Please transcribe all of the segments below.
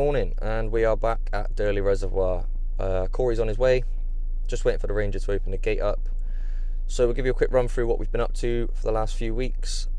morning, and we are back at South Reservoir. Corey's on his way, just waiting for the ranger to open the gate up. So we'll give you a quick run through what we've been up to for the last few weeks.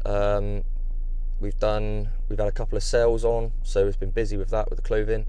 We've had a couple of sales on, so it's been busy with that, with the clothing.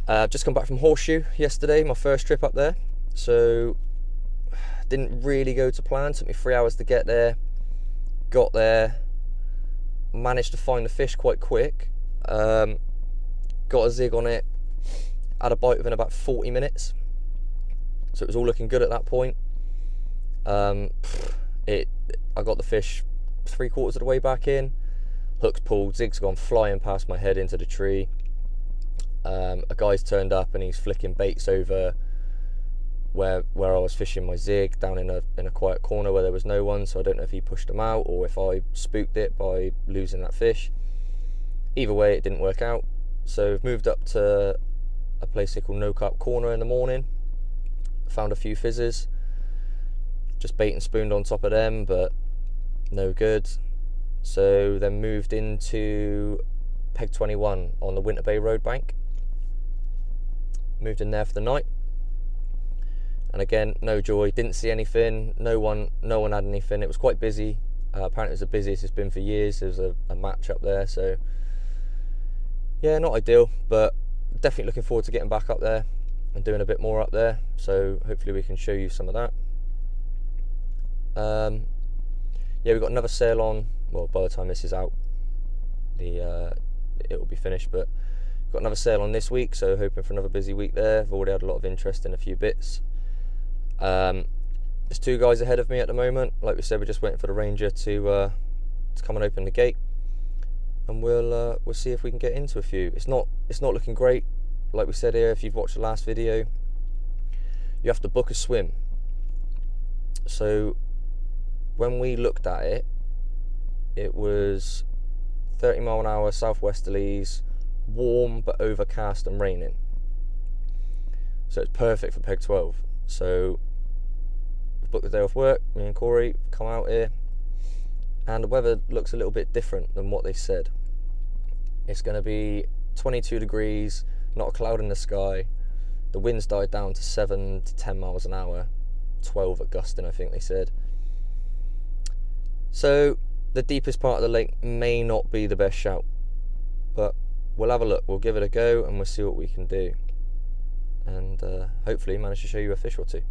Just come back from Horseshoe yesterday, my first trip up there. So didn't really go to plan, took me 3 hours to get there. Got there, managed to find the fish quite quick. Got a zig on it, had a bite within about 40 minutes. So it was all looking good at that point. I got the fish 3/4 of the way back in, hook's pulled, zig's gone flying past my head into the tree. A guy's turned up and he's flicking baits over where I was fishing my zig, down in a quiet corner where there was no one. So I don't know if he pushed them out or if I spooked it by losing that fish. Either way, it didn't work out. So I've moved up to a place called No CARP Corner in the morning. Found a few fizzes, just bait and spooned on top of them, but no good. So then moved into Peg 21 on the Winter Bay Road bank. Moved in there for the night, and again, no joy. Didn't see anything. No one had anything. It was quite busy. Apparently it was the busiest it's been for years. There was a match up there, so yeah, not ideal, but definitely looking forward to getting back up there and doing a bit more up there. So hopefully we can show you some of that. Yeah, we've got another sale on. Well, by the time this is out, it will be finished, but got another sale on this week, so hoping for another busy week there. I've already had a lot of interest in a few bits. There's 2 guys ahead of me at the moment. Like we said, we're just waiting for the ranger to come and open the gate, and we'll see if we can get into a few. It's not looking great. Like we said here, if you've watched the last video, you have to book a swim. So when we looked at it, it was 30 mile an hour southwesterlies, warm but overcast and raining. So it's perfect for Peg 12. So we've booked the day off work, me and Corey come out here, and the weather looks a little bit different than what they said. It's going to be 22 degrees, not a cloud in the sky. The wind's died down to 7 to 10 miles an hour, 12 at gusting, I think they said. So the deepest part of the lake may not be the best shout, but we'll have a look. We'll give it a go and we'll see what we can do, and hopefully manage to show you a fish or two.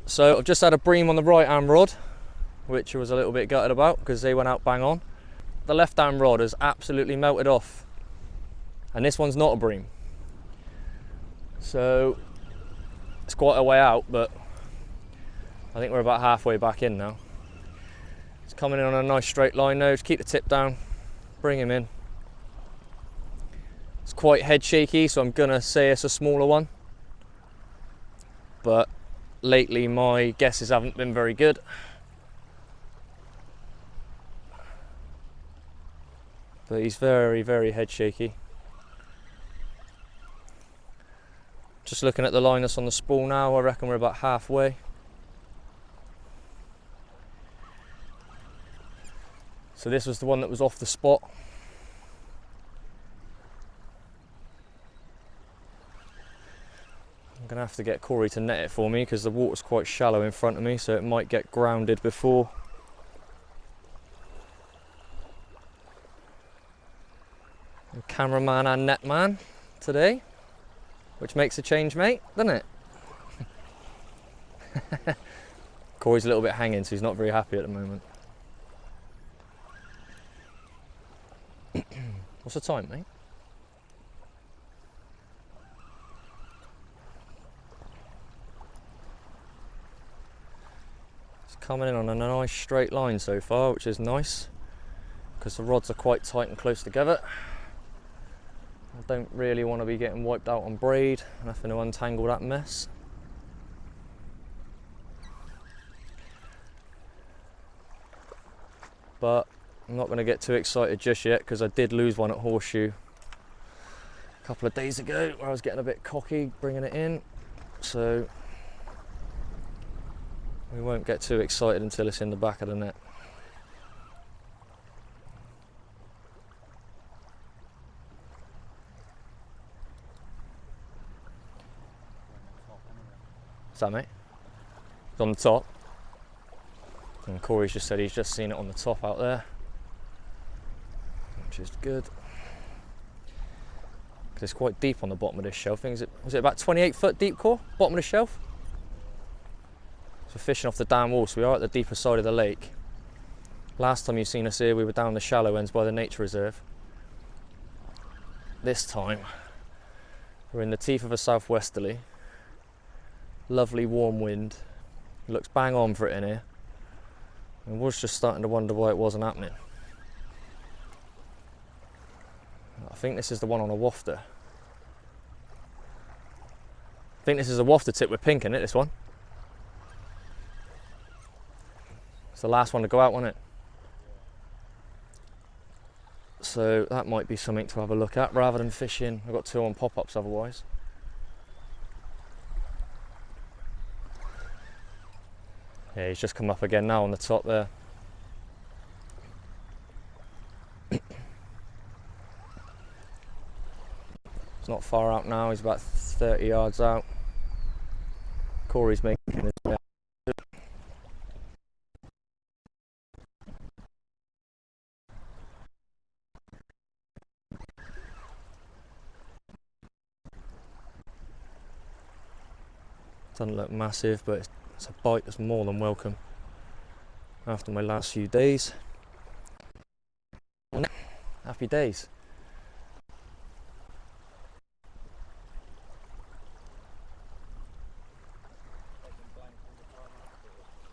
So I've just had a bream on the right hand rod, which I was a little bit gutted about because they went out bang on. The left hand rod has absolutely melted off, and this one's not a bream. So it's quite a way out, but I think we're about halfway back in now. It's coming in on a nice straight line though. Just keep the tip down, bring him in. It's quite head shaky, so I'm gonna say it's a smaller one, but lately my guesses haven't been very good. But he's very, very head shaky. Just looking at the line that's on the spool now, I reckon we're about halfway. So this was the one that was off the spot. I'm gonna have to get Corey to net it for me because the water's quite shallow in front of me, so it might get grounded before. And cameraman and netman today, which makes a change, mate, doesn't it? Corey's a little bit hanging, so he's not very happy at the moment. What's the time, mate? It's coming in on a nice straight line so far, which is nice because the rods are quite tight and close together. I don't really want to be getting wiped out on braid and having to untangle that mess. But I'm not going to get too excited just yet because I did lose one at Horseshoe a couple of days ago where I was getting a bit cocky bringing it in, so we won't get too excited until it's in the back of the net. What's that, mate? It's on the top. And Corey's just said he's just seen it on the top out there, which is good. Because it's quite deep on the bottom of this shelf. Was it about 28 foot deep, core? Bottom of the shelf? So we're fishing off the dam wall, so we are at the deeper side of the lake. Last time you seen us here, we were down the shallow ends by the nature reserve. This time, we're in the teeth of a southwesterly. Lovely warm wind. It looks bang on for it in here. I was just starting to wonder why it wasn't happening. I think this is the one on a wafter. I think this is a wafter tip with pink in it, this one. It's the last one to go out, wasn't it? So that might be something to have a look at rather than fishing. I've got two on pop-ups otherwise. Yeah, he's just come up again now on the top there. It's not far out now, he's about 30 yards out. Corey's making his way out. Doesn't look massive, but it's a bite that's more than welcome after my last few days. Happy days.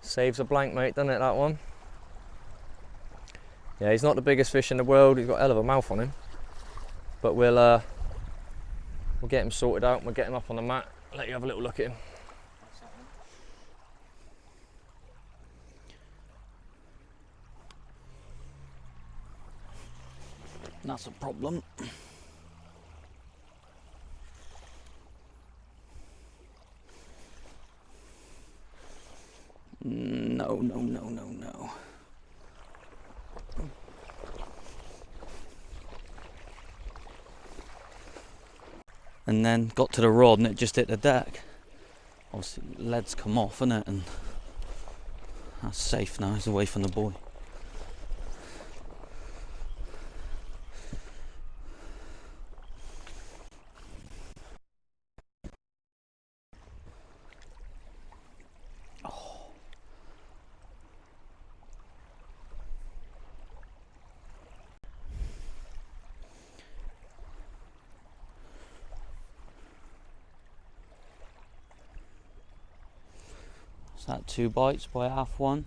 Saves a blank, mate, doesn't it, that one? Yeah, he's not the biggest fish in the world. He's got a hell of a mouth on him, but we'll get him sorted out and we'll get him up on the mat, let you have a little look at him. That's a problem. No. And then got to the rod and it just hit the deck. Obviously lead's come off, isn't it? And that's safe now, he's away from the buoy. That 2 bites by half one.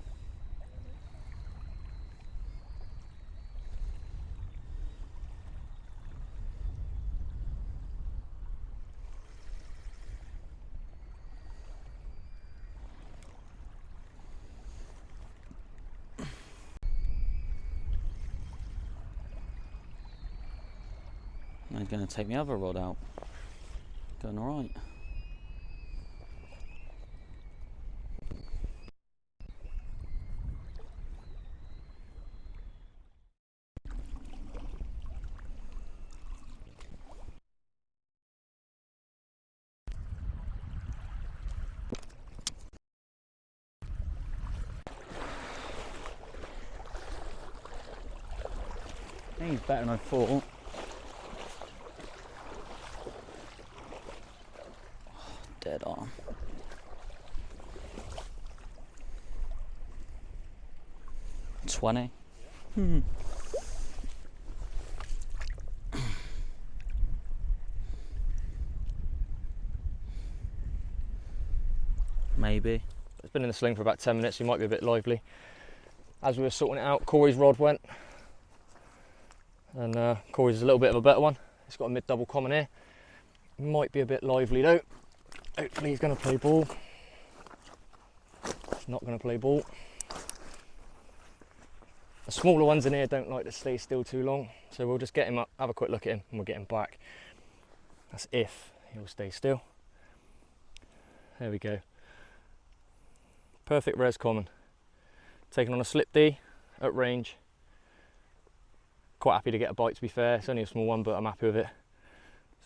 He's going to take my other rod out. Going all right. He's better than I thought. Dead on. $20. Maybe. It's been in the sling for about 10 minutes, so you might be a bit lively. As we were sorting it out, Corey's rod went. And Corey's is a little bit of a better one. It's got a mid-double common here. Might be a bit lively though. Hopefully he's going to play ball. He's not going to play ball. The smaller ones in here don't like to stay still too long, so we'll just get him up, have a quick look at him, and we'll get him back. That's if he'll stay still. There we go. Perfect res common. Taken on a slip D at range. Quite happy to get a bite, to be fair. It's only a small one, but I'm happy with it.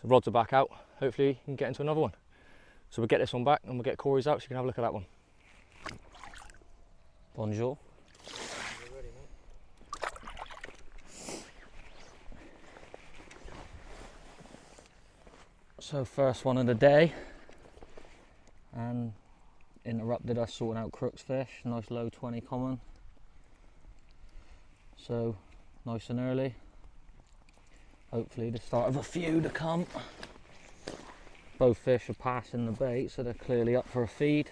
So rods are back out. Hopefully we can get into another one. So we'll get this one back and we'll get Corey's out so you can have a look at that one. Bonjour. Ready, So first one of the day, and interrupted us sorting out Crook's fish. Nice low 20 common. So nice and early. Hopefully the start of a few to come. Both fish are passing the bait, so they're clearly up for a feed.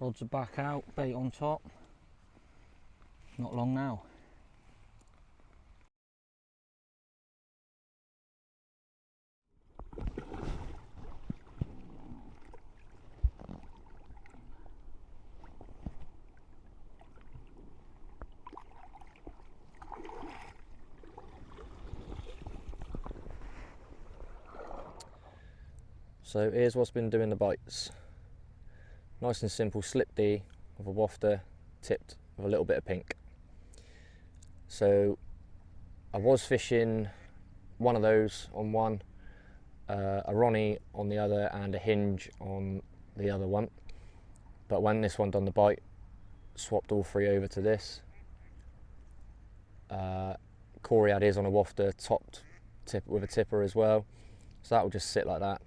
Rods are back out, bait on top. Not long now. So here's what's been doing the bites. Nice and simple slip D with a wafter tipped with a little bit of pink. So I was fishing one of those on one, a Ronnie on the other, and a hinge on the other one. But when this one done the bite, swapped all three over to this. Corey had his on a wafter, topped tip with a tipper as well. So that will just sit like that.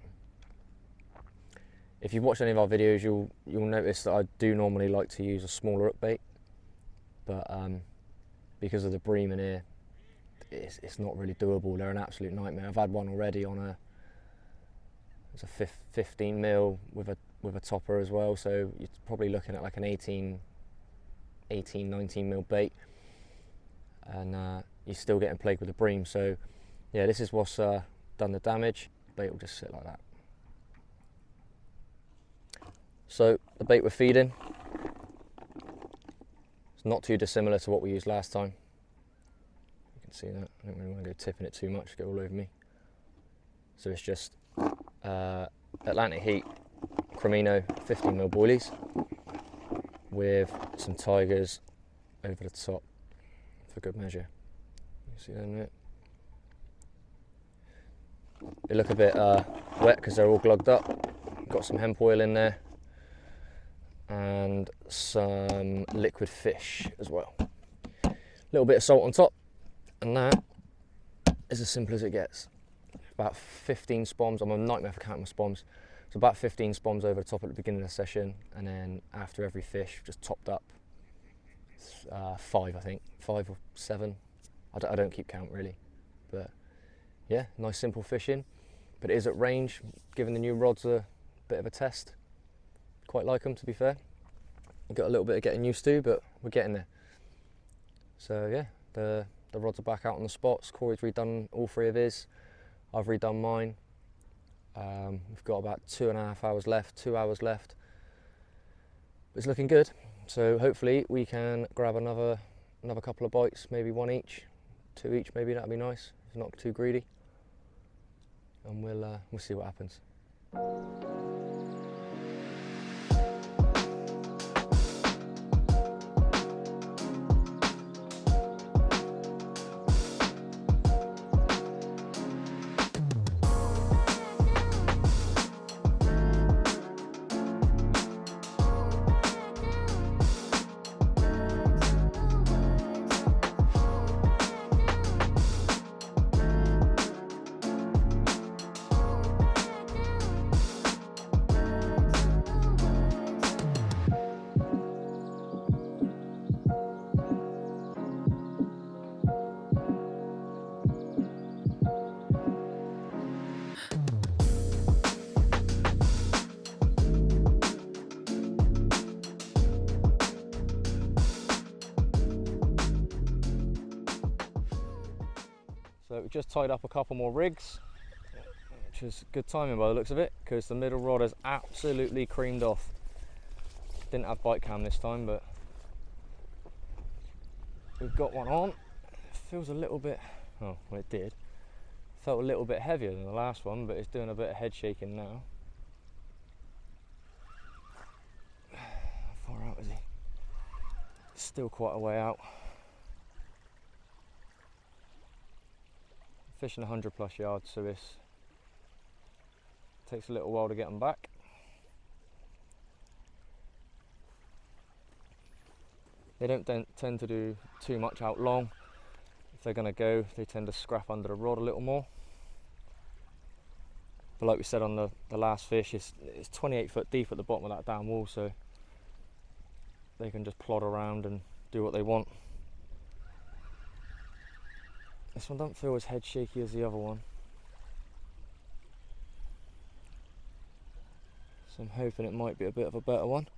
If you've watched any of our videos, you'll notice that I do normally like to use a smaller hook bait, but because of the bream in here, it's not really doable. They're an absolute nightmare. I've had one already on it's a 15 mil with a topper as well, so you're probably looking at like an 19 mil bait, and you're still getting plagued with the bream. So yeah, this is what's done the damage. Bait will just sit like that. So the bait we're feeding, it's not too dissimilar to what we used last time. You can see that. I don't really want to go tipping it too much, get all over me. So it's just Atlantic Heat Cremino 15 mil boilies with some tigers over the top for good measure. You see that in it? They look a bit wet because they're all glugged up. Got some hemp oil in there and some liquid fish as well. A little bit of salt on top, and that is as simple as it gets. About 15 spoms. I'm a nightmare for counting my spoms. So about 15 spoms over the top at the beginning of the session, and then after every fish, just topped up. 5, I think, 5 or 7. I don't keep count really, but yeah, nice simple fishing. But it is at range, giving the new rods a bit of a test. Quite like them, to be fair. We've got a little bit of getting used to, but we're getting there. So yeah, the rods are back out on the spots. Corey's redone all 3 of his. I've redone mine. We've got about 2.5 hours left, 2 hours left. It's looking good. So hopefully we can grab another couple of bites, maybe 1 each, 2 each, maybe. That'd be nice. It's not too greedy. And we'll see what happens. So we just tied up a couple more rigs, which is good timing by the looks of it, because the middle rod has absolutely creamed off. Didn't have bite cam this time, but we've got one on. It feels a little bit, oh well, it did. Felt a little bit heavier than the last one, but it's doing a bit of head shaking now. How far out is he? Still quite a way out. Fishing 100+ yards, so this takes a little while to get them back. They don't tend to do too much out long. If they're going to go, they tend to scrap under the rod a little more. But like we said on the last fish, it's 28 foot deep at the bottom of that damn wall, so they can just plod around and do what they want. This one doesn't feel as head shaky as the other one, so I'm hoping it might be a bit of a better one.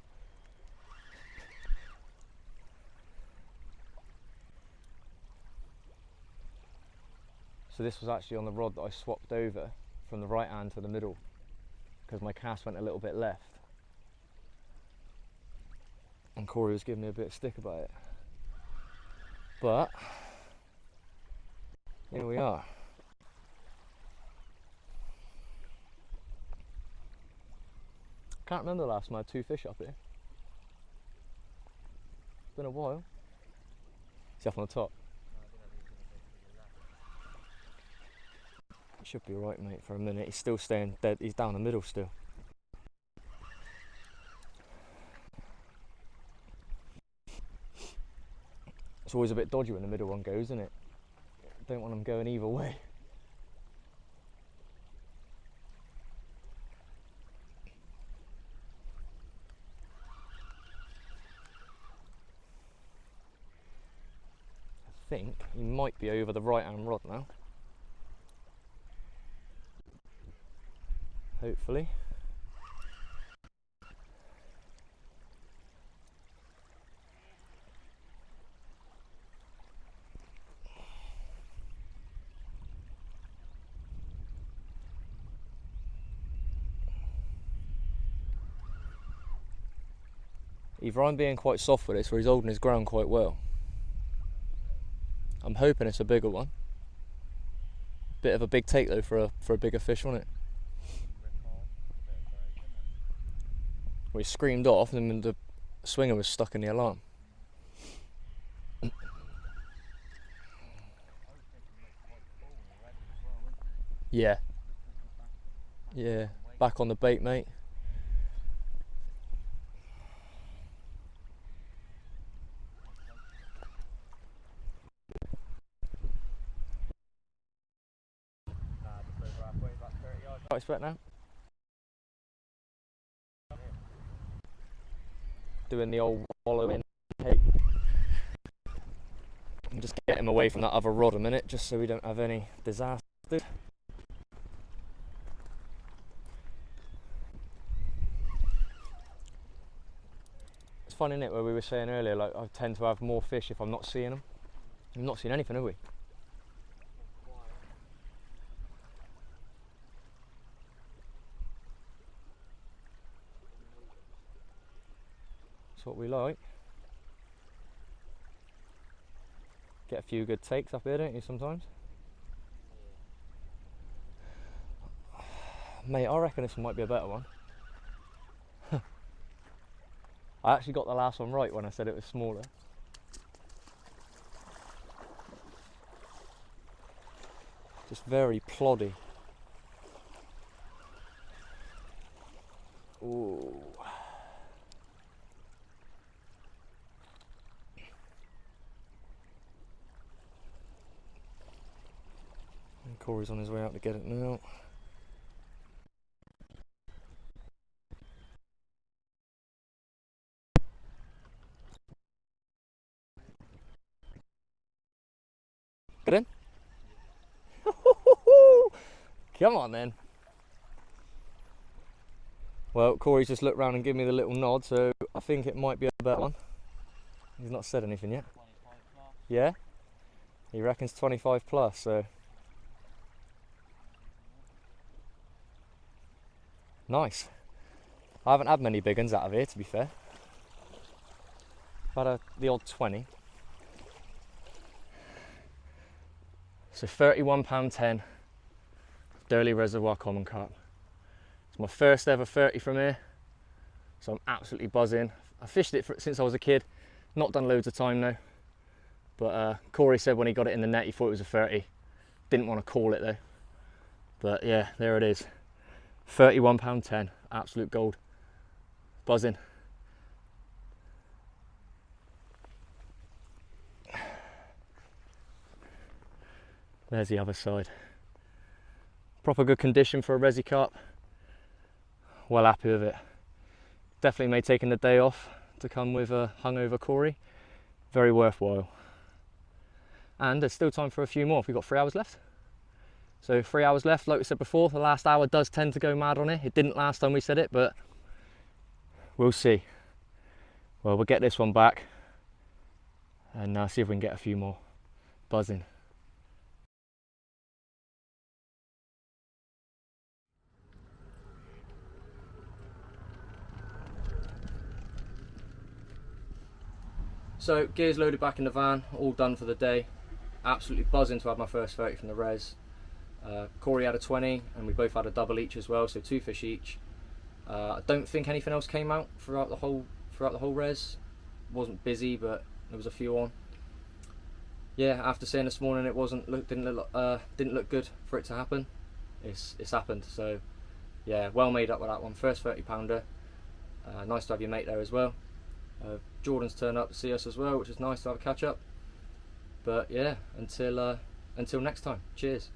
So this was actually on the rod that I swapped over from the right hand to the middle, because my cast went a little bit left, and Corey was giving me a bit of stick about it. But here we are. Can't remember the last time I had 2 fish up here. It's been a while. Is he up on the top? Should be alright, mate, for a minute. He's still staying dead. He's down the middle still. It's always a bit dodgy when the middle one goes, isn't it? Don't want them going either way. I think he might be over the right hand rod now. Hopefully. Either I'm being quite soft with this, or he's holding his ground quite well. I'm hoping it's a bigger one. Bit of a big take though for a bigger fish, wasn't it? Well, he screamed off and then the swinger was stuck in the alarm. Yeah. Yeah, back on the bait, mate. I expect now. Doing the old wallow in. Hey. And just get him away from that other rod a minute, just so we don't have any disaster. It's fun, isn't it, where we were saying earlier, like I tend to have more fish if I'm not seeing them. We've not seen anything, have we? That's what we like. Get a few good takes up here, don't you, sometimes? Mate, I reckon this one might be a better one. I actually got the last one right when I said it was smaller. Just very ploddy. Ooh. And Corey's on his way out to get it now. Get in. Come on then. Well, Corey's just looked round and given me the little nod, so I think it might be a better one. He's not said anything yet. 25 plus. Yeah? He reckons 25 plus, so. Nice. I haven't had many big ones out of here, to be fair. I've had the odd 20. So £31.10, Durley Reservoir Common Carp. It's my first ever 30 from here, so I'm absolutely buzzing. I fished it since I was a kid, not done loads of time now, but Corey said when he got it in the net he thought it was a 30. Didn't want to call it though, but yeah, there it is. £31.10, absolute gold. Buzzing. There's the other side. Proper good condition for a resi carp. Well happy with it. Definitely made taking the day off to come with a hungover Corey very worthwhile. And there's still time for a few more. We've got 3 hours left. So 3 hours left, like we said before, the last hour does tend to go mad on it. It didn't last time we said it, but we'll see. Well, we'll get this one back and see if we can get a few more. Buzzing. So gears loaded back in the van, all done for the day. Absolutely buzzing to have my first 30 from the res. Corey had a 20 and we both had a double each as well, so 2 fish each. I don't think anything else came out throughout the whole res. Wasn't busy, but there was a few on. Yeah, after saying this morning it didn't look good for it to happen. It's happened. So yeah, well made up with that one. First 30 pounder. Nice to have your mate there as well. Jordan's turned up to see us as well, which is nice to have a catch up. But yeah, until next time. Cheers.